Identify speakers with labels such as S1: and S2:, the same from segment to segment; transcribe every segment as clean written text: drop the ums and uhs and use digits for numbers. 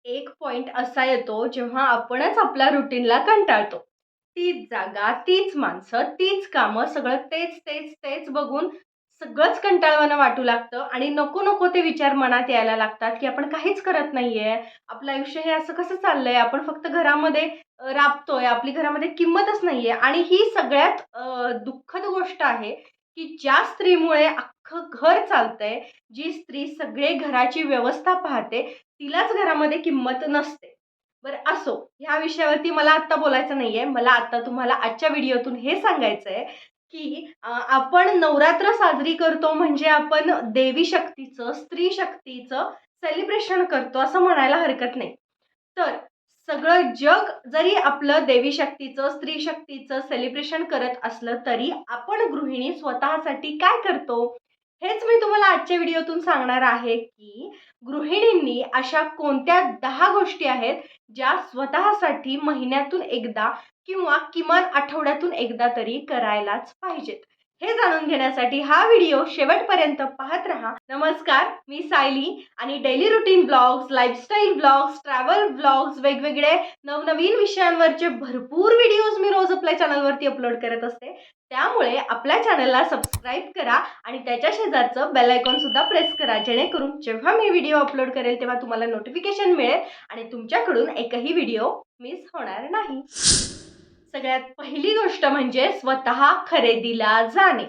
S1: एक पॉइंट असा येतो जेव्हा आपणच आपल्या रुटीनला कंटाळतो. तीच जागा, तीच माणसं, तीच कामं, सगळं तेच, तेच, तेच बघून सगळंच कंटाळवाणं वाटू लागतं आणि नको-नको ते विचार मनात यायला लागतात, की आपण काहीच करत नाहीये. आपलं आयुष्य हे असं कसं चाललंय? आपण फक्त घरामध्ये राबतोय. आपली घरामध्ये किंमतच नाहीये आणि ही सगळ्यात दुःखद गोष्ट आहे, की ज्या स्त्रीमुळे अख्खं घर चालतंय, जी स्त्री सगळे घराची व्यवस्था पाहते, तिलाच घरामध्ये किंमत नसते. बरं असो, ह्या विषयावरती मला आत्ता बोलायचं नाहीये. मला आता तुम्हाला आजच्या व्हिडिओतून हे सांगायचंय, की आपण नवरात्र साजरी करतो म्हणजे आपण देवी शक्तीचं, स्त्री शक्तीचं सेलिब्रेशन करतो असं म्हणायला हरकत नाही. तर सगळं जग जरी आपलं देवी शक्तीचं, स्त्री शक्तीचं सेलिब्रेशन करत असलं तरी आपण गृहिणी स्वतःसाठी काय करतो? हेच मी तुम्हाला आजच्या व्हिडिओतून सांगणार आहे, की गृहिणींनी अशा कोणत्या 10 गोष्टी आहेत, ज्या स्वतःसाठी महिन्यातून एकदा किंवा किमान आठवड्यातून एकदा तरी करायलाच पाहिजेत. हे जाणून घेण्यासाठी हा व्हिडिओ शेवटपर्यंत पाहत राहा. नमस्कार, मी सायली आणि daily routine blogs, lifestyle blogs, travel blogs, वेगवेगळे नवनवीन विषयांवरचे भरपूर व्हिडिओज मी रोज आपल्या चॅनलवरती अपलोड करत असते. त्यामुळे आपल्या चॅनलला सबस्क्राईब करा आणि त्याच्या शेजारचं बेल आयकॉन सुद्धा प्रेस करा, जेणेकरून जेव्हा मी व्हिडिओ अपलोड करेल तेव्हा तुम्हाला नोटिफिकेशन मिळेल आणि तुमच्याकडून एकही व्हिडिओ मिस होणार नाही. सगळ्यात पहिली गोष्ट म्हणजे स्वतः खरेदीला जाणे.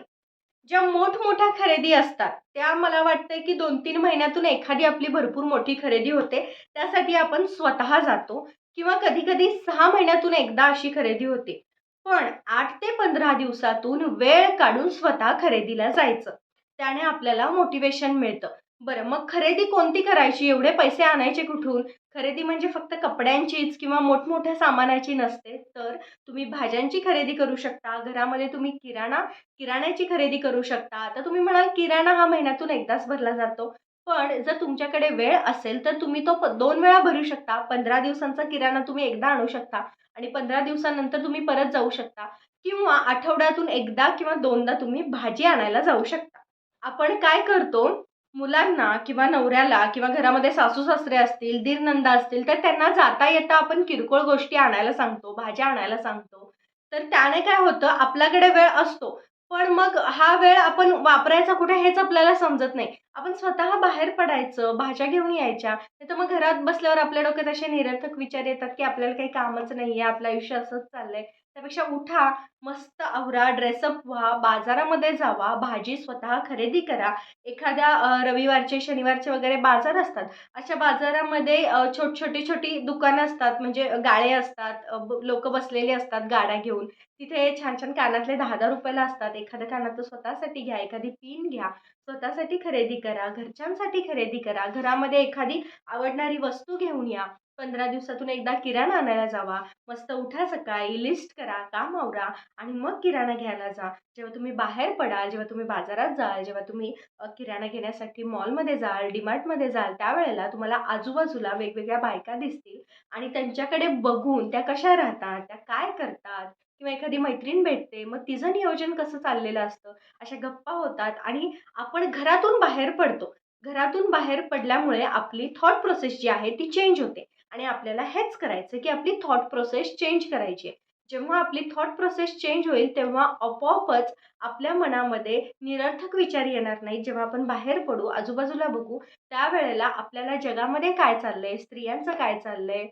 S1: ज्या मोठमोठ्या खरेदी असतात, त्या मला वाटतंय की 2-3 महिन्यातून एखादी आपली भरपूर मोठी खरेदी होते. त्यासाठी आपण स्वतः जातो किंवा कधी-कधी 6 महिन्यातून एकदा अशी खरेदी होते. पण 8 ते 15 दिवसातून वेळ काढून स्वतः खरेदीला जायचं. त्याने आपल्याला मोटिव्हेशन मिळतं. बरं, मग खरेदी कोणती करायची? एवढे पैसे आणायचे कुठून? खरेदी म्हणजे फक्त कपड्यांचीच किंवा मोठमोठ्या सामानाची नसते, तर तुम्ही भाज्यांची खरेदी करू शकता. घरामध्ये तुम्ही किराण्याची खरेदी करू शकता. आता तुम्ही म्हणाल किराणा हा महिन्यातून एकदाच भरला जातो. पण जर तुमच्याकडे वेळ असेल तर तुम्ही तो 2 वेळा भरू शकता. 15 दिवसांचा किराणा तुम्ही एकदा आणू शकता आणि 15 दिवसानंतर तुम्ही परत जाऊ शकता किंवा आठवड्यातून एकदा किंवा 2दा तुम्ही भाजी आणायला जाऊ शकता. आपण काय करतो, मुलांना किंवा नवऱ्याला किंवा घरामध्ये सासू-सासरे असतील, दीर-नणंदा असतील, तर त्यांना जाता येता आपण किरकोळ गोष्टी आणायला सांगतो, भाज्या आणायला सांगतो. तर त्याने काय होतं, आपल्याकडे वेळ असतो, पण मग हा वेळ आपण वापरायचा कुठे हेच आपल्याला समजत नाही. आपण स्वतः बाहेर पडायचं, भाज्या घेऊन यायच्या. नाहीतर मग घरात बसल्यावर आपल्या डोक्यात असे निरर्थक विचार येतात, की आपल्याला काही कामच नाहीये, आपलं आयुष्य असंच चाललंय. त्यापेक्षा उठा, मस्त आवरा, ड्रेसअप व्हा, बाजारामध्ये जावा, भाजी स्वतः खरेदी करा. एखाद्या रविवारचे, शनिवारचे वगैरे बाजार असतात. अशा बाजारामध्ये छोटी-छोटी दुकानं असतात, म्हणजे गाळे असतात, लोकं बसलेली असतात गाड्या घेऊन. तिथे छान-छान कानातले ₹10-10 असतात. एखादं कानातलं स्वतःसाठी घ्या, एखादी पिन घ्या, स्वतःसाठी खरेदी करा, घरच्यांसाठी खरेदी करा, घरामध्ये एखादी आवडणारी वस्तू घेऊन या. 15 दिवसातून एकदा किराणा आणायला जावा. मस्त उठा सकाळी, लिस्ट करा, काम आवरा आणि मग किराणा घ्यायला जा. जेव्हा तुम्ही बाहेर पडाल, जेव्हा तुम्ही बाजारात जाल, जेव्हा तुम्ही किराणा घेण्यासाठी मॉलमध्ये जाल, डीमार्टमध्ये जाल, त्यावेळेला तुम्हाला आजूबाजूला वेगवेगळ्या बायका दिसतील आणि त्यांच्याकडे बघून त्या कशा राहतात, त्या काय करतात किंवा एखादी मैत्रीण भेटते, मग तिचं नियोजन कसं चाललेलं असतं, अशा गप्पा होतात आणि आपण घरातून बाहेर पडतो. घरातून बाहेर पडल्यामुळे आपली थॉट प्रोसेस जी आहे ती चेंज होते आणि आपल्याला हेच करायचं की आपली थॉट प्रोसेस चेंज करायची आहे. जेव्हा आपली थॉट प्रोसेस चेंज होईल, तेव्हा आपोआपच आपल्या मनामध्ये निरर्थक विचार येणार नाहीत. जेव्हा आपण बाहेर पडू, आजूबाजूला बघू, त्यावेळेला आपल्याला जगामध्ये काय चाललंय, स्त्रियांचं काय चाललंय,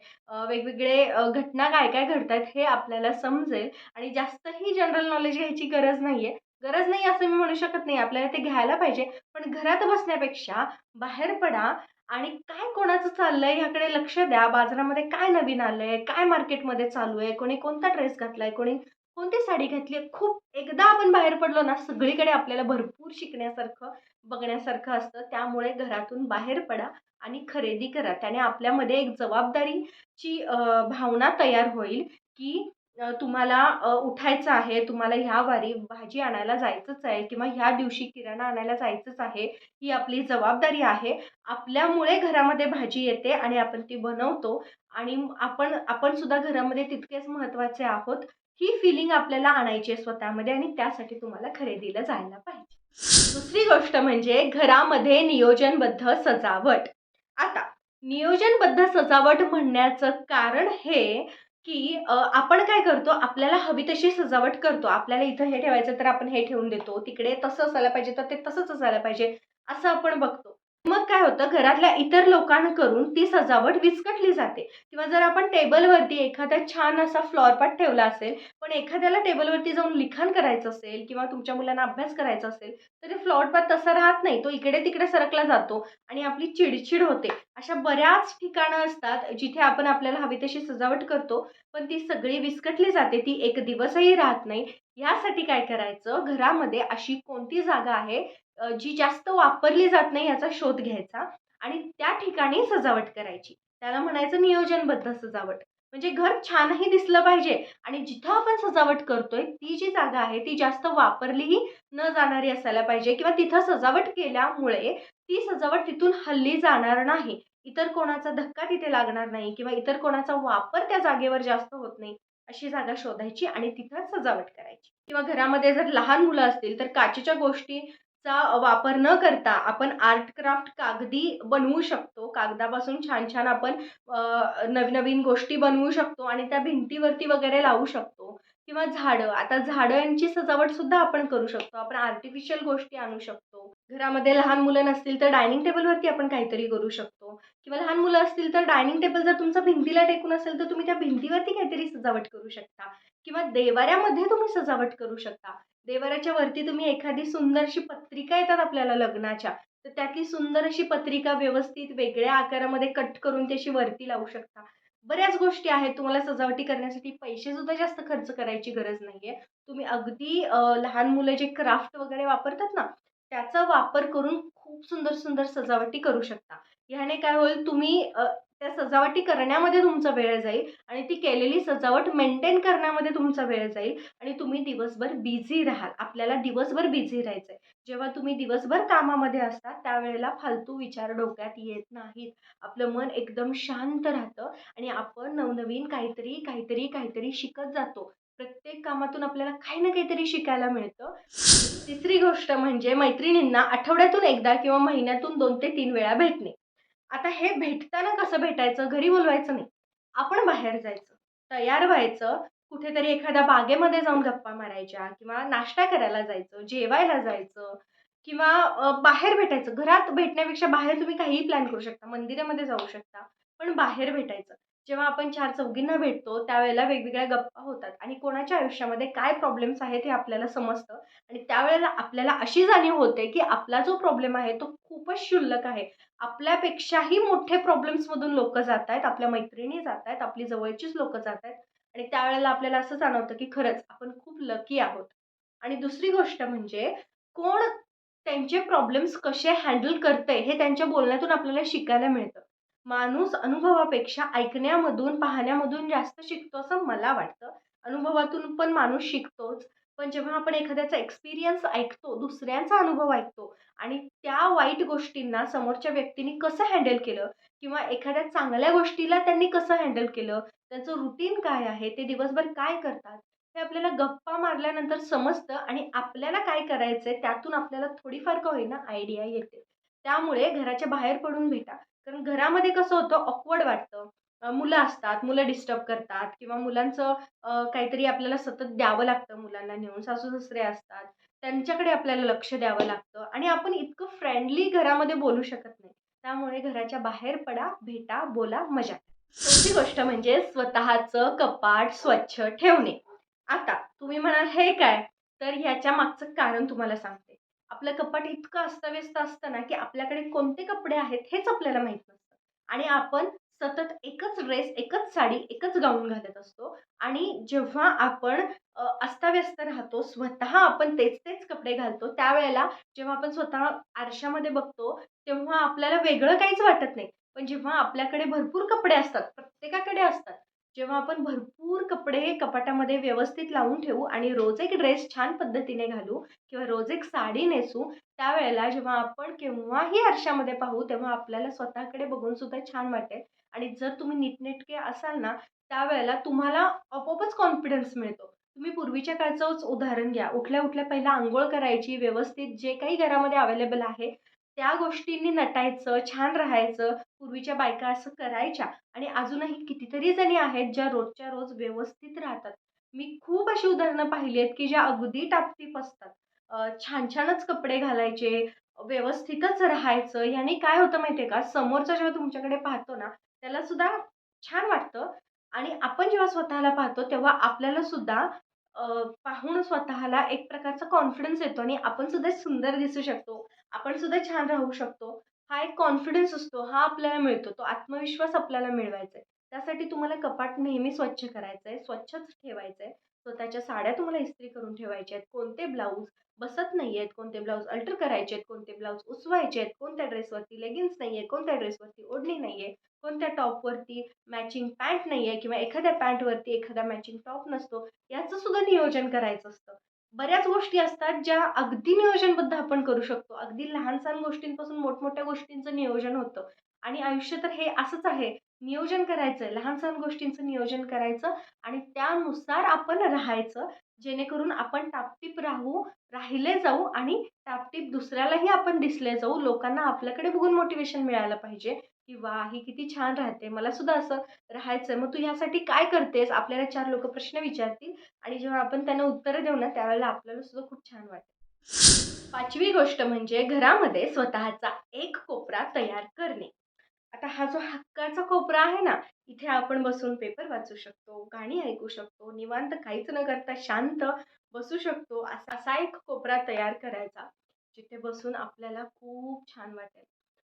S1: वेगवेगळे घटना काय-काय घडतायत हे आपल्याला समजेल आणि जास्तही जनरल नॉलेज घ्यायची गरज नाहीये. गरज नाही असं मी म्हणू शकत नाही, आपल्याला ते घ्यायला पाहिजे. पण घरात बसण्यापेक्षा बाहेर पडा आणि काय कोणाचं चाललंय ह्याकडे लक्ष द्या. बाजारामध्ये काय नवीन आलंय, काय मार्केटमध्ये चालू आहे, कोणी कोणता ड्रेस घातलाय, कोणी कोणती साडी घातली आहे. खूप एकदा आपण बाहेर पडलो ना, सगळीकडे आपल्याला भरपूर शिकण्यासारखं, बघण्यासारखं असतं. त्यामुळे घरातून बाहेर पडा आणि खरेदी करा. त्याने आपल्यामध्ये एक जबाबदारीची भावना तयार होईल, की तुम्हाला उठायचं आहे, तुम्हाला ह्या वारी भाजी आणायला जायचंच आहे किंवा ह्या दिवशी किराणा आणायला जायचंच आहे. ही आपली जबाबदारी आहे. आपल्यामुळे घरामध्ये भाजी येते आणि आपण ती बनवतो आणि आपण आपण सुद्धा घरामध्ये तितकेच महत्त्वाचे आहोत. ही फिलिंग आपल्याला आणायची आहे स्वतःमध्ये आणि त्यासाठी तुम्हाला खरेदीला जायला पाहिजे. दुसरी गोष्ट म्हणजे घरामध्ये नियोजनबद्ध सजावट. आता नियोजनबद्ध सजावट म्हणण्याचं कारण हे, की आपण काय करतो, आपल्याला हवी तशी सजावट करतो. आपल्याला इथं हे ठेवायचं तर आपण हे ठेवून देतो. तिकडे तसं असायला पाहिजे तर ते तसंच असायला पाहिजे, असं आपण बघतो. मग काय होतं, घरातल्या इतर लोकांकडून ती सजावट विस्कटली जाते किंवा जर आपण टेबलवरती एखादा छान असा फ्लॉवर पॉट ठेवला असेल, पण एखाद्याला टेबलवरती जाऊन लिखाण करायचं असेल किंवा तुमच्या मुलांना अभ्यास करायचा असेल, तर ते फ्लॉवर पॉट तसा राहत नाही. तो इकडे-तिकडे सरकला जातो आणि आपली चिड होते. अशा बऱ्याच ठिकाणं असतात, जिथे आपण आपल्याला हवी तशी सजावट करतो, पण ती सगळी विस्कटली जाते. ती एक दिवसही राहत नाही. यासाठी काय करायचं, घरामध्ये अशी कोणती जागा आहे जी जास्त वापरली जात नाही याचा शोध घ्यायचा आणि त्या ठिकाणी सजावट करायची. त्याला म्हणायचं नियोजनबद्ध सजावट. म्हणजे घर छानही दिसलं पाहिजे आणि जिथं आपण सजावट करतोय, ती जी जागा आहे, ती जास्त वापरलीही न जाणारी असायला पाहिजे किंवा तिथं सजावट केल्यामुळे ती सजावट तिथून हलली जाणार नाही. इतर कोणाचा धक्का तिथे लागणार नाही किंवा इतर कोणाचा वापर त्या जागेवर जास्त होत नाही, अशी जागा शोधायची आणि तिथं सजावट करायची. किंवा घरामध्ये जर लहान मुलं असतील, तर काचेच्या गोष्टीचा वापर न करता आपण आर्ट क्राफ्ट कागदी बनवू शकतो. कागदापासून छान-छान आपण नवीन-नवीन गोष्टी बनवू शकतो आणि त्या भिंतीवरती वगैरे लावू शकतो. किंवा झाडं, आता झाडांची सजावट सुद्धा आपण करू शकतो. आपण आर्टिफिशियल गोष्टी आणू शकतो. घरामध्ये लहान मुलं नसतील तर डायनिंग टेबलवरती आपण काहीतरी करू शकतो किंवा लहान मुलं असतील तर डायनिंग टेबल जर तुमचा भिंतीला टेकून असेल, तर तुम्ही त्या भिंतीवरती काहीतरी सजावट करू शकता किंवा देव्हाऱ्यामध्ये तुम्ही सजावट करू शकता. देव्हाऱ्याच्या वरती तुम्ही एखादी सुंदरशी पत्रिका येतात आपल्याला लग्नाच्या, तर त्यातली सुंदर अशी पत्रिका व्यवस्थित वेगळ्या आकारामध्ये कट करून ती वरती लावू शकता. बऱ्याच गोष्टी आहेत. तुम्हाला सजावटी करण्यासाठी पैसेसुद्धा जास्त खर्च करायची गरज नाहीये. तुम्ही अगदी लहान मुलं जे क्राफ्ट वगैरे वापरतात ना, त्याचा वापर करून खूप सुंदर-सुंदर सजावटी करू शकता. ह्याने काय होईल, तुम्ही त्या सजावटी करण्यामध्ये तुमचा वेळ जाईल आणि ती केलेली सजावट मेंटेन करण्यामध्ये तुमचा वेळ जाईल आणि तुम्ही दिवसभर बिझी राहाल. आपल्याला दिवसभर बिझी राहायचंय. जेव्हा तुम्ही दिवसभर कामामध्ये असता, त्यावेळेला फालतू विचार डोक्यात येत नाहीत. आपलं मन एकदम शांत राहतं आणि आपण नवनवीन काहीतरी शिकत जातो. प्रत्येक कामातून आपल्याला काही ना काहीतरी शिकायला मिळतं. तिसरी गोष्ट म्हणजे मैत्रिणींना आठवड्यातून एकदा किंवा महिन्यातून 2 ते 3 वेळा भेटणे. आता हे भेटताना कसं भेटायचं? घरी बोलवायचं नाही. आपण बाहेर जायचं, तयार व्हायचं, कुठेतरी एखाद्या बागेमध्ये जाऊन गप्पा मारायच्या किंवा नाश्ता करायला जायचं, जेवायला जायचं किंवा बाहेर भेटायचं. घरात भेटण्यापेक्षा बाहेर तुम्ही काहीही प्लॅन करू शकता. मंदिरामध्ये जाऊ शकता, पण बाहेर भेटायचं. जेव्हा आपण 4 चौघींना भेटतो, त्यावेळेला वेगवेगळ्या गप्पा होतात आणि कोणाच्या आयुष्यामध्ये काय प्रॉब्लेम्स आहेत हे आपल्याला समजतं आणि त्यावेळेला आपल्याला अशी जाणीव होते, की आपला जो प्रॉब्लेम आहे तो खूपच क्षुल्लक आहे. आपल्यापेक्षाही मोठे प्रॉब्लेम्समधून लोकं जातायत, आपल्या मैत्रिणी जातायत, आपली जवळचीच लोकं जातायत आणि त्यावेळेला आपल्याला असं जाणवतं, की खरंच आपण खूप लकी आहोत. आणि दुसरी गोष्ट म्हणजे कोण त्यांचे प्रॉब्लेम्स कसे हँडल करतंय हे त्यांच्या बोलण्यातून आपल्याला शिकायला मिळतं. माणूस अनुभवापेक्षा ऐकण्यामधून, पाहण्यामधून जास्त शिकतो असं मला वाटतं. अनुभवातून पण माणूस शिकतोच. पण जेव्हा आपण एखाद्याचा एक्सपिरियन्स ऐकतो, दुसऱ्यांचा अनुभव ऐकतो आणि त्या वाईट गोष्टींना समोरच्या व्यक्तीने कसं हँडल केलं किंवा एखाद्या चांगल्या गोष्टीला त्यांनी कसं हँडल केलं, त्यांचं रुटीन काय आहे, ते दिवसभर काय करतात, हे आपल्याला गप्पा मारल्यानंतर समजतं आणि आपल्याला काय करायचंय त्यातून आपल्याला थोडीफार का होईना आयडिया येते. त्यामुळे घराच्या बाहेर पडून भेटा. कारण घरामध्ये कसं होतं ऑकवर्ड वाटतं. मुलं असतात, मुलं डिस्टर्ब करतात किंवा मुलांचं काहीतरी आपल्याला सतत द्यावं लागतं मुलांना नेऊन. सासू-सासरे असतात, त्यांच्याकडे आपल्याला लक्ष द्यावं लागतं आणि आपण इतकं फ्रेंडली घरामध्ये बोलू शकत नाही. त्यामुळे घराच्या बाहेर पडा, भेटा, बोला, मजा करा. चौथी गोष्ट म्हणजे स्वतःचं कपाट स्वच्छ ठेवणे. आता तुम्ही म्हणाल, "हे काय?" तर ह्याच्या मागचं कारण तुम्हाला सांगते. आपलं कपाट इतकं अस्ताव्यस्त असतं ना, की आपल्याकडे कोणते कपडे आहेत हेच आपल्याला माहीत नसतं आणि आपण सतत एकच ड्रेस, एकच साडी, एकच गाऊन घालत असतो आणि जेव्हा आपण अस्ताव्यस्त राहतो, स्वतः आपण तेच कपडे घालतो, त्यावेळेला जेव्हा आपण स्वतः आरशामध्ये बघतो, तेव्हा आपल्याला वेगळं काहीच वाटत नाही. पण जेव्हा आपल्याकडे भरपूर कपडे असतात, प्रत्येकाकडे असतात. जेव्हा आपण भरपूर कपडे कपाटामध्ये व्यवस्थित लावून ठेवू आणि रोज एक ड्रेस छान पद्धतीने घालू किंवा रोज एक साडी नेसू, त्यावेळेला जेव्हा आपण केव्हाही आरशामध्ये पाहू, तेव्हा आपल्याला स्वतःकडे बघून सुद्धा छान वाटेल आणि जर तुम्ही नीटनेटके असाल ना, त्यावेळेला तुम्हाला आपोआपच कॉन्फिडन्स मिळतो. तुम्ही पूर्वीच्या काळचंच उदाहरण घ्या. उठल्या-उठल्या पहिला अंघोळ करायची, व्यवस्थित जे काही घरामध्ये अवेलेबल आहे, त्या गोष्टींनी नटायचं, छान राहायचं. पूर्वीच्या बायका असं करायच्या आणि अजूनही कितीतरी जणी आहेत ज्या रोजच्या रोज व्यवस्थित राहतात. मी खूप अशी उदाहरणं पाहिली आहेत, की ज्या अगदी टापटीप असतात. छान-छानच कपडे घालायचे, व्यवस्थितच राहायचं. याने काय होतं माहिती आहे का, समोरचा जेव्हा तुमच्याकडे पाहतो ना, त्याला सुद्धा छान वाटतं आणि आपण जेव्हा स्वतःला पाहतो, तेव्हा आपल्याला सुद्धा अ, पाहून स्वतःला एक प्रकारचा कॉन्फिडन्स येतो आणि आपण सुद्धा सुंदर दिसू शकतो. आपण सुद्धा छान राहू शकतो. हा एक कॉन्फिडन्स असतो, हा आपल्याला मिळतो. तो आत्मविश्वास आपल्याला मिळवायचा आहे. त्यासाठी तुम्हाला कपाट नेहमी स्वच्छ करायचं आहे, स्वच्छच ठेवायचं आहे. स्वतःच्या साड्या तुम्हाला इस्त्री करून ठेवायच्या आहेत. कोणते ब्लाउज बसत नाहीयेत, कोणते ब्लाउज अल्टर करायचे आहेत, कोणते ब्लाउज उसवायचे आहेत, कोणत्या ड्रेसवरती लेगिन्स नाहीये, कोणत्या ड्रेसवरती ओढणी नाहीये, कोणत्या टॉपवरती मॅचिंग पॅन्ट नाहीये किंवा एखाद्या पॅन्टवरती एखादा मॅचिंग टॉप नसतो. याचं सुद्धा नियोजन करायचं असतं. बऱ्याच गोष्टी असतात ज्या अगदी नियोजनबद्ध आपण करू शकतो. अगदी लहान-सहान गोष्टींपासून मोठमोठ्या गोष्टींचं नियोजन होतं आणि आयुष्य तर हे असंच आहे. नियोजन करायचं, लहान-सहान गोष्टींचं नियोजन करायचं आणि त्यानुसार आपण राहायचं. जेणेकरून आपण टापटीप राहिले जाऊ आणि टापटीप दुसऱ्यालाही आपण दिसले जाऊ. लोकांना आपल्याकडे बघून मोटिव्हेशन मिळायला पाहिजे, की "वाह! ही किती छान राहते. मला सुद्धा असं राहायचंय. मग तू ह्यासाठी काय करतेस?" आपल्याला 4 लोकं प्रश्न विचारतील आणि जेव्हा आपण त्यांना उत्तरं देऊ ना, त्यावेळेला आपल्याला सुद्धा खूप छान वाटेल. 5वी गोष्ट म्हणजे घरामध्ये स्वतःचा एक कोपरा तयार करणे. आता हा जो हक्काचा कोपरा आहे ना, इथे आपण बसून पेपर वाचू शकतो, गाणी ऐकू शकतो, निवांत काहीच न करता शांत बसू शकतो. असा असा एक कोपरा तयार करायचा, जिथे बसून आपल्याला खूप छान वाटेल.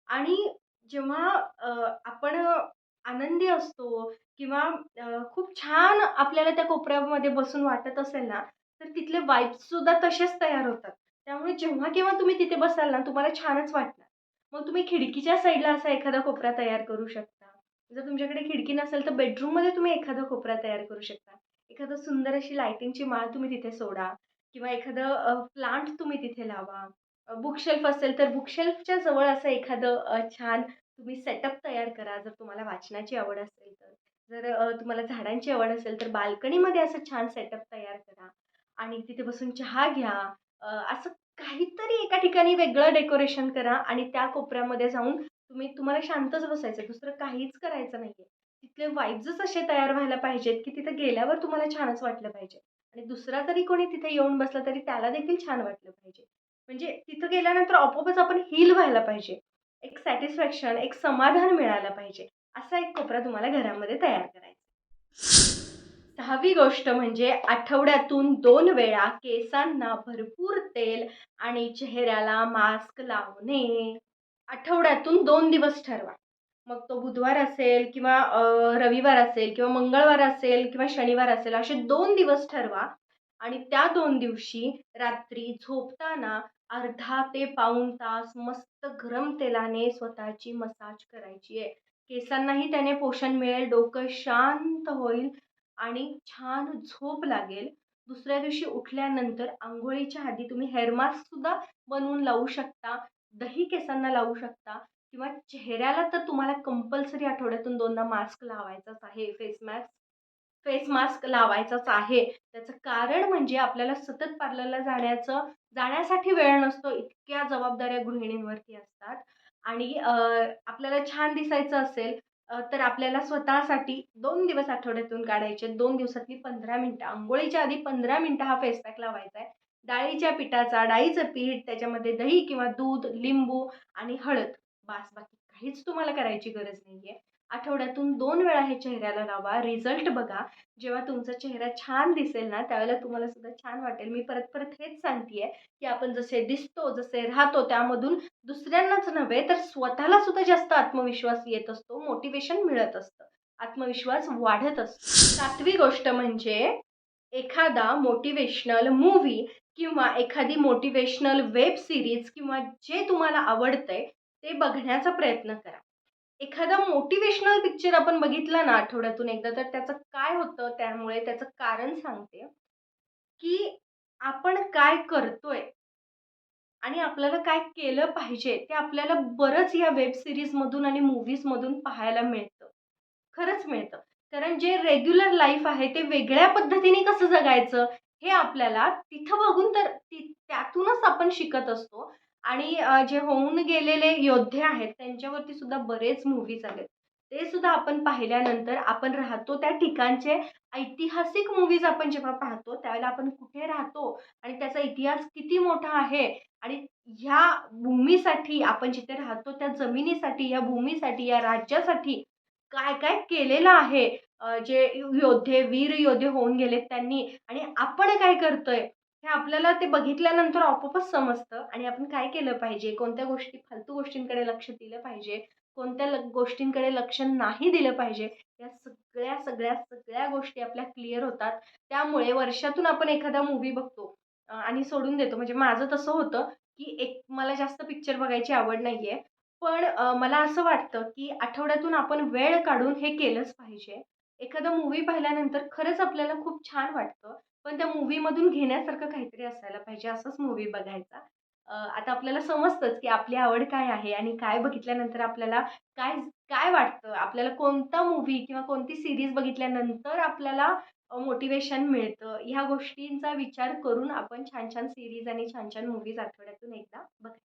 S1: आणि जेव्हा आपण आनंदी असतो किंवा खूप छान आपल्याला त्या कोपऱ्यामध्ये बसून वाटत असेल ना, तर तिथले वाइब्स सुद्धा तसेच तयार होतात. त्यामुळे जेव्हा केव्हा तुम्ही तिथे बसाल ना, तुम्हाला छानच वाटणार. मग तुम्ही खिडकीच्या साईडला असा एखादा कोपरा तयार करू शकता. जर तुमच्याकडे खिडकी नसेल, तर बेडरूममध्ये तुम्ही एखादा कोपरा तयार करू शकता. एखादं सुंदर अशी लाइटिंगची माळ तुम्ही तिथे सोडा किंवा एखादं प्लांट तुम्ही तिथे लावा. बुकशेल्फ असेल, तर बुकशेल्फच्या जवळ असं एखादं छान तुम्ही सेटअप तयार करा, जर तुम्हाला वाचनाची आवड असेल तर. जर तुम्हाला झाडांची आवड असेल, तर बाल्कनीमध्ये असं छान सेटअप तयार करा आणि तिथे बसून चहा घ्या. असं काहीतरी एका ठिकाणी वेगळं डेकोरेशन करा आणि त्या कोपऱ्यामध्ये जाऊन तुम्हाला शांतच बसायचं आहे. दुसरं काहीच करायचं नाहीये. तिथले वाइब्सच असे तयार व्हायला पाहिजेत, की तिथे गेल्यावर तुम्हाला छानच वाटलं पाहिजे आणि दुसरा जरी कोणी तिथे येऊन बसला, तरी त्याला देखील छान वाटलं पाहिजे. म्हणजे तिथं गेल्यानंतर आपोआपच आपण हील व्हायला पाहिजे. एक सॅटिस्फॅक्शन, एक समाधान मिळायला पाहिजे. असा एक कोपरा तुम्हाला घरामध्ये तयार करायचा. 6वी गोष्ट म्हणजे आठवड्यातून 2 वेळा केसांना भरपूर तेल आणि चेहऱ्याला मास्क लावणे. आठवड्यातून 2 दिवस ठरवा. मग तो बुधवार असेल किंवा रविवार असेल किंवा मंगळवार असेल किंवा शनिवार असेल असे 2 दिवस ठरवा आणि त्या 2 दिवशी रात्री झोपताना अर्धा ते पाऊण तास मस्त गरम तेलाने स्वतःची मसाज करायची आहे. केसांनाही त्याने पोषण मिळेल, डोकं शांत होईल आणि छान झोप लागेल. दुसऱ्या दिवशी उठल्यानंतर अंघोळीच्या आधी तुम्ही हेअर मास्कसुद्धा बनवून लावू शकता. दही केसांना लावू शकता किंवा चेहऱ्याला तर तुम्हाला कंपल्सरी आठवड्यातून 2दा मास्क लावायचाच आहे. फेस मास्क लावायचाच आहे. त्याचं कारण म्हणजे आपल्याला सतत पार्लरला जाण्यासाठी वेळ नसतो. इतक्या जबाबदाऱ्या गृहिणींवरती असतात आणि आपल्याला छान दिसायचं असेल तर आपल्याला स्वतःसाठी 2 दिवस आठवड्यातून काढायचे. 2 दिवसातली 15 मिनिटं अंघोळीच्या आधी 15 मिनिटं हा फेस पॅक लावायचा आहे. डाळीच्या पिठाचा, डाळीचं पीठ, त्याच्यामध्ये दही किंवा दूध, लिंबू आणि हळद. बास, बाकी काहीच तुम्हाला करायची गरज नाहीये. आठवड्यातून 2 वेळा हे चेहऱ्याला लावा. रिझल्ट बघा. जेव्हा तुमचा चेहरा छान दिसेल ना, त्यावेळेला तुम्हाला सुद्धा छान वाटेल. मी परत-परत हेच सांगतीये, की आपण जसे दिसतो, जसे राहतो, त्यामधून दुसऱ्यांनाच नव्हे, तर स्वतःला सुद्धा जास्त आत्मविश्वास येत असतो. मोटिव्हेशन मिळत असतं. आत्मविश्वास वाढत असतो. 7वी गोष्ट म्हणजे एखादा मोटिव्हेशनल मूव्ही किंवा एखादी मोटिव्हेशनल वेब सीरीज किंवा जे तुम्हाला आवडतंय, ते बघण्याचा प्रयत्न करा. एखादा मोटिव्हेशनल पिक्चर आपण बघितला ना आठवड्यातून एकदा, तर त्याचं काय होतं त्यामुळे त्याचं कारण सांगते, की आपण काय करतोय आणि आपल्याला काय केलं पाहिजे, ते आपल्याला बरंच या वेब सीरीजमधून आणि मूव्हीजमधून पाहायला मिळतं. खरंच मिळतं. कारण जे रेग्युलर लाईफ आहे, ते वेगळ्या पद्धतीने कसं जगायचं, हे आपल्याला तिथं बघून तर त्यातूनच आपण शिकत असतो आणि जे होऊन गेलेले योद्धे आहेत त्यांच्यावरती सुद्धा बरेच मूव्हीज आलेत. ते सुद्धा आपण पाहिल्यानंतर आपण राहतो त्या ठिकाणचे ऐतिहासिक मूव्हीज आपण जेव्हा पाहतो, त्यावेळेला आपण कुठे राहतो आणि त्याचा इतिहास किती मोठा आहे आणि ह्या भूमीसाठी आपण जिथे राहतो त्या जमिनीसाठी, या भूमीसाठी, या राज्यासाठी काय-काय केलेलं आहे. जे योद्धे, वीर योद्धे होऊन गेलेत त्यांनी आणि आपण काय करतोय, हे आपल्याला ते बघितल्यानंतर आपोआपच समजतं आणि आपण काय केलं पाहिजे, कोणत्या गोष्टी फालतू गोष्टींकडे लक्ष दिलं पाहिजे, कोणत्या गोष्टींकडे लक्ष नाही दिलं पाहिजे. या सगळ्या गोष्टी आपल्या क्लिअर होतात. त्यामुळे वर्षातून आपण एखादा मूव्ही बघतो आणि सोडून देतो. म्हणजे माझं तसं होतं, की एक मला जास्त पिक्चर बघायची आवड नाहीये. पण मला असं वाटतं, की आठवड्यातून आपण वेळ काढून हे केलंच पाहिजे. एखादा मूव्ही पाहिल्यानंतर खरंच आपल्याला खूप छान वाटतं. पण त्या मूव्हीमधून घेण्यासारखं काहीतरी असायला पाहिजे, असाच मूव्ही बघायचा. आता आपल्याला समजतंच, की आपली आवड काय आहे आणि काय बघितल्यानंतर आपल्याला काय काय वाटतं, आपल्याला कोणता मूव्ही किंवा कोणती सीरीज बघितल्यानंतर आपल्याला मोटिव्हेशन मिळतं. ह्या गोष्टींचा विचार करून आपण छान-छान सीरीज आणि छान-छान मूव्हीज आठवड्यातून एकदा बघायच्या.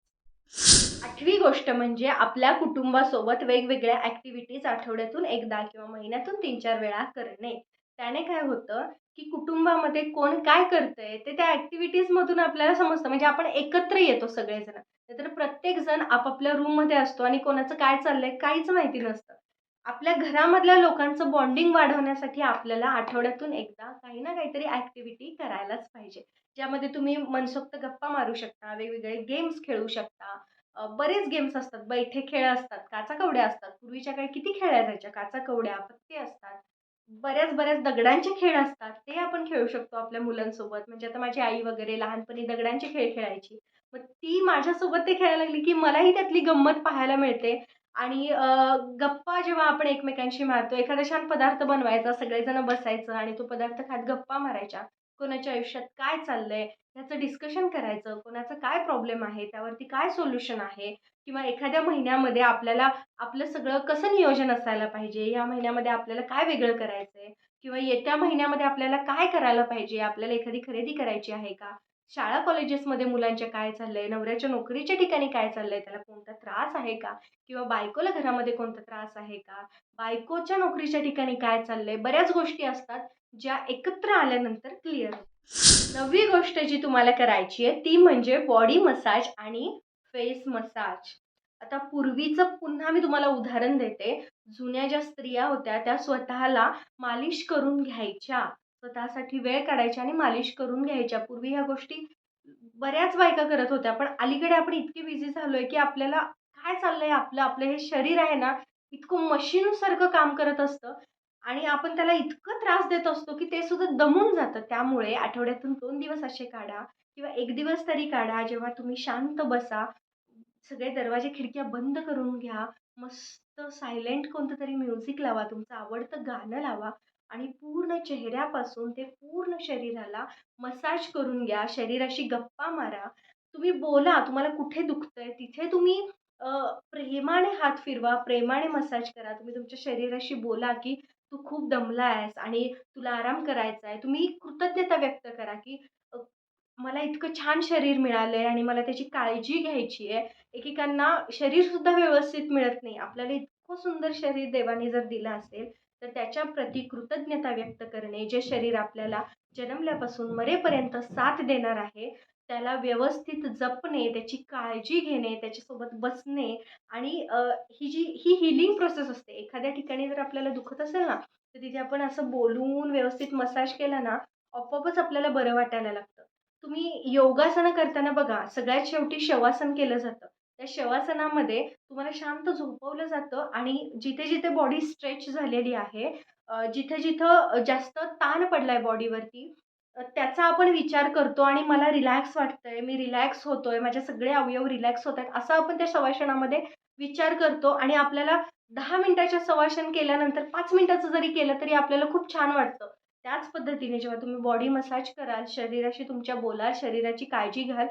S1: 8वी गोष्ट म्हणजे आपल्या कुटुंबासोबत वेगवेगळ्या ॲक्टिव्हिटीज आठवड्यातून एकदा किंवा महिन्यातून 3-4 वेळा करणे. त्याने काय होतं, की कुटुंबामध्ये कोण काय करतंय ते त्या ॲक्टिव्हिटीजमधून आपल्याला समजतं. म्हणजे आपण एकत्र येतो सगळेजण. नाहीतर प्रत्येक जण आपापल्या रूममध्ये असतो आणि कोणाचं काय चाललंय काहीच माहिती नसतं. आपल्या घरामधल्या लोकांचं बॉन्डिंग वाढवण्यासाठी आपल्याला आठवड्यातून एकदा काही ना काहीतरी ॲक्टिव्हिटी करायलाच पाहिजे. ज्यामध्ये तुम्ही मनसोक्त गप्पा मारू शकता, वेगवेगळे गेम्स खेळू शकता. बरेच गेम्स असतात, बैठे खेळ असतात, काचा-कवड्या असतात. पूर्वीच्या काळी किती खेळल्या जायच्या. काचा-कवड्या, पत्ते असतात. बऱ्याच दगडांचे खेळ असतात. ते आपण खेळू शकतो आपल्या मुलांसोबत. म्हणजे आता माझी आई वगैरे लहानपणी दगडांचे खेळ खेळायची. मग ती माझ्यासोबत ते खेळायला लागली, की मलाही त्यातली गंमत पाहायला मिळते आणि गप्पा जेव्हा आपण एकमेकांशी मारतो, एखादा छान पदार्थ बनवायचा, सगळेजण बसायचं आणि तो पदार्थ खात गप्पा मारायच्या. कोणाच्या आयुष्यात काय चाललंय, याचं डिस्कशन करायचं. कोणाचा काय प्रॉब्लेम आहे, त्यावरती काय सोल्युशन आहे किंवा एखाद्या महिन्यामध्ये आपल्याला आपलं सगळं कसं नियोजन असायला पाहिजे, या महिन्यामध्ये आपल्याला काय वेगळं करायचंय किंवा येत्या महिन्यामध्ये आपल्याला काय करायला पाहिजे, आपल्याला एखादी खरेदी करायची आहे का? शाळा कॉलेजेसमध्ये मुलांच्या काय चाललंय, नवऱ्याच्या नोकरीच्या ठिकाणी काय चाललंय, त्याला कोणता त्रास आहे का? किंवा बायकोला घरामध्ये कोणता त्रास आहे का? बायकोच्या नोकरीच्या ठिकाणी काय चाललंय? बऱ्याच गोष्टी असतात, ज्या एकत्र आल्यानंतर क्लिअर होतात. 9वी गोष्ट जी तुम्हाला करायची आहे, ती म्हणजे बॉडी मसाज आणि फेस मसाज. आता पूर्वीचं पुन्हा मी तुम्हाला उदाहरण देते. जुन्या ज्या स्त्रिया होत्या, त्या स्वतःला मालिश करून घ्यायच्या. स्वतःसाठी वेळ काढायच्या आणि मालिश करून घ्यायच्या. पूर्वी ह्या गोष्टी बऱ्याच बायका करत होत्या. पण अलीकडे आपण इतके बिझी झालोय, की आपल्याला काय चाललंय आपलं, आपलं हे शरीर आहे ना, इतकं मशीनसारखं काम करत असतं आणि आपण त्याला इतकं त्रास देत असतो, की ते सुद्धा दमून जातं. त्यामुळे आठवड्यातून 2 दिवस असे काढा किंवा 1 दिवस तरी काढा, जेव्हा तुम्ही शांत बसा. सगळे दरवाजे, खिडक्या बंद करून घ्या. मस्त सायलेंट कोणतं तरी म्युझिक लावा, तुमचं आवडतं गाणं लावा आणि पूर्ण चेहऱ्यापासून ते पूर्ण शरीराला मसाज करून घ्या. शरीराशी गप्पा मारा. तुम्ही बोला, तुम्हाला कुठे दुखतंय तिथे तुम्ही अ, प्रेमाने हात फिरवा, प्रेमाने मसाज करा. तुम्ही तुमच्या शरीराशी बोला, की तू खूप दमला आहेस आणि तुला आराम करायचा आहे. तुम्ही कृतज्ञता व्यक्त करा, की मला इतकं छान शरीर मिळालंय आणि मला त्याची काळजी घ्यायची आहे. एकेकांना शरीरसुद्धा व्यवस्थित मिळत नाही. आपल्याला इतकं सुंदर शरीर देवाने जर दिलं असेल, तर त्याच्याप्रती कृतज्ञता व्यक्त करणे. जे शरीर आपल्याला जन्मल्यापासून मरेपर्यंत साथ देणार आहे, त्याला व्यवस्थित जपणे, त्याची काळजी घेणे, त्याच्यासोबत बसणे आणि ही हीलिंग प्रोसेस असते. एखाद्या ठिकाणी जर आपल्याला दुखत असेल ना, तर तिथे आपण असं बोलून व्यवस्थित मसाज केला ना, आपोआपच आपल्याला बरं वाटायला लागतं. तुम्ही योगासनं करताना बघा, सगळ्यात शेवटी शवासन केलं जातं. त्या शवासनामध्ये तुम्हाला शांत झोपवलं जातं आणि जिथे-जिथे बॉडी स्ट्रेच झालेली आहे, जिथं-जिथं जास्त ताण पडलाय बॉडीवरती, त्याचा आपण विचार करतो आणि मला रिलॅक्स वाटतंय, मी रिलॅक्स होतोय, माझे सगळे अवयव रिलॅक्स होत आहेत, असं आपण त्या शवासनामध्ये विचार करतो आणि आपल्याला 10 मिनिटाच्या शवासन केल्यानंतर 5 मिनिटाचं जरी केलं तरी आपल्याला खूप छान वाटतं. त्याच पद्धतीने जेव्हा तुम्ही बॉडी मसाज कराल, शरीराशी तुमच्या बोलाल, शरीराची काळजी घ्याल,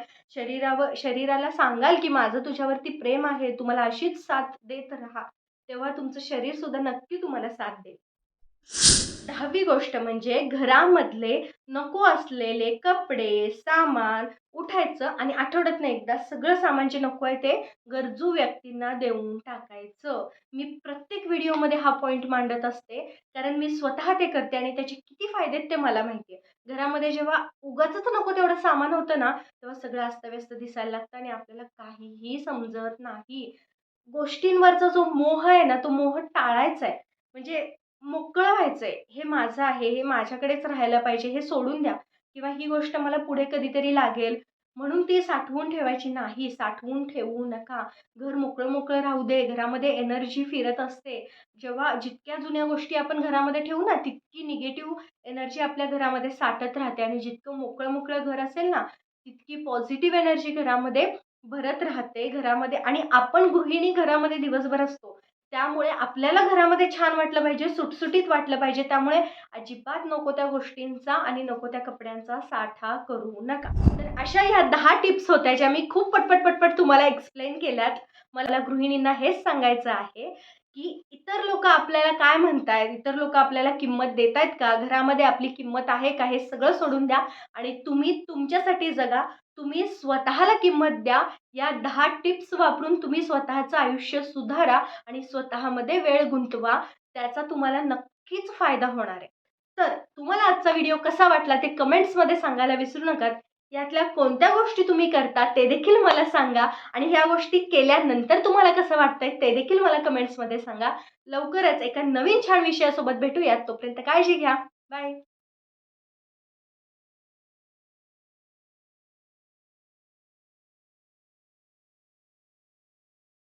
S1: शरीराला सांगाल, की माझं तुझ्यावरती प्रेम आहे, तू मला अशीच साथ देत राहा. तेव्हा तुमचं शरीरसुद्धा नक्की तुम्हाला साथ देईल. 10वी गोष्ट म्हणजे घरामधले नको असलेले कपडे, सामान उठायचं आणि आठवड्यातनं एकदा सगळं सामान जे नको आहे ते गरजू व्यक्तींना देऊन टाकायचं. मी प्रत्येक व्हिडिओमध्ये हा पॉइंट मांडत असते, कारण मी स्वतः ते करते आणि त्याचे किती फायदे आहेत ते मला माहिती आहे. घरामध्ये जेव्हा उगाचच नको तेवढं सामान होतं ना, तेव्हा सगळं अस्तव्यस्त दिसायला लागतं आणि आपल्याला काहीही समजत नाही. गोष्टींवरचा जो मोह आहे ना, तो मोह टाळायचा आहे. म्हणजे मोकळं व्हायचंय. हे माझं आहे, हे माझ्याकडेच राहायला पाहिजे, हे सोडून द्या किंवा ही गोष्ट मला पुढे कधीतरी लागेल म्हणून ती साठवून ठेवायची नाही. साठवून ठेवू नका. घर मोकळं-मोकळं राहू दे. घरामध्ये एनर्जी फिरत असते. जेव्हा जितक्या जुन्या गोष्टी आपण घरामध्ये ठेवू ना, तितकी निगेटिव्ह एनर्जी आपल्या घरामध्ये साठत राहते आणि जितकं मोकळं-मोकळं घर असेल ना, तितकी पॉझिटिव्ह एनर्जी घरामध्ये भरत राहते घरामध्ये आणि आपण गृहिणी घरामध्ये दिवसभर असतो. त्यामुळे आपल्याला घरामध्ये छान वाटलं पाहिजे, सुटसुटीत वाटलं पाहिजे. त्यामुळे अजिबात नको त्या गोष्टींचा आणि नको त्या कपड्यांचा साठा करू नका. तर अशा ह्या 10 टिप्स होत्या, ज्या मी खूप पटपट तुम्हाला एक्सप्लेन केल्यात. मला गृहिणींना हेच सांगायचं आहे, की इतर लोकं आपल्याला काय म्हणतायत, इतर लोकं आपल्याला किंमत देतायत का? घरामध्ये आपली किंमत आहे का? हे सगळं सोडून द्या आणि तुम्ही तुमच्यासाठी जगा. तुम्ही स्वतःला किंमत द्या. या 10 टिप्स वापरून तुम्ही स्वतःचं आयुष्य सुधारा आणि स्वतःमध्ये वेळ गुंतवा. त्याचा तुम्हाला नक्कीच फायदा होणार आहे. तर तुम्हाला आजचा व्हिडिओ कसा वाटला ते कमेंट्समध्ये सांगायला विसरू नका. यातल्या कोणत्या गोष्टी तुम्ही करता ते देखील मला सांगा आणि ह्या गोष्टी केल्यानंतर तुम्हाला कसं वाटतंय ते देखील मला कमेंट्समध्ये सांगा. लवकरच एका नवीन छान विषयासोबत भेटूयात. तोपर्यंत काळजी घ्या. बाय.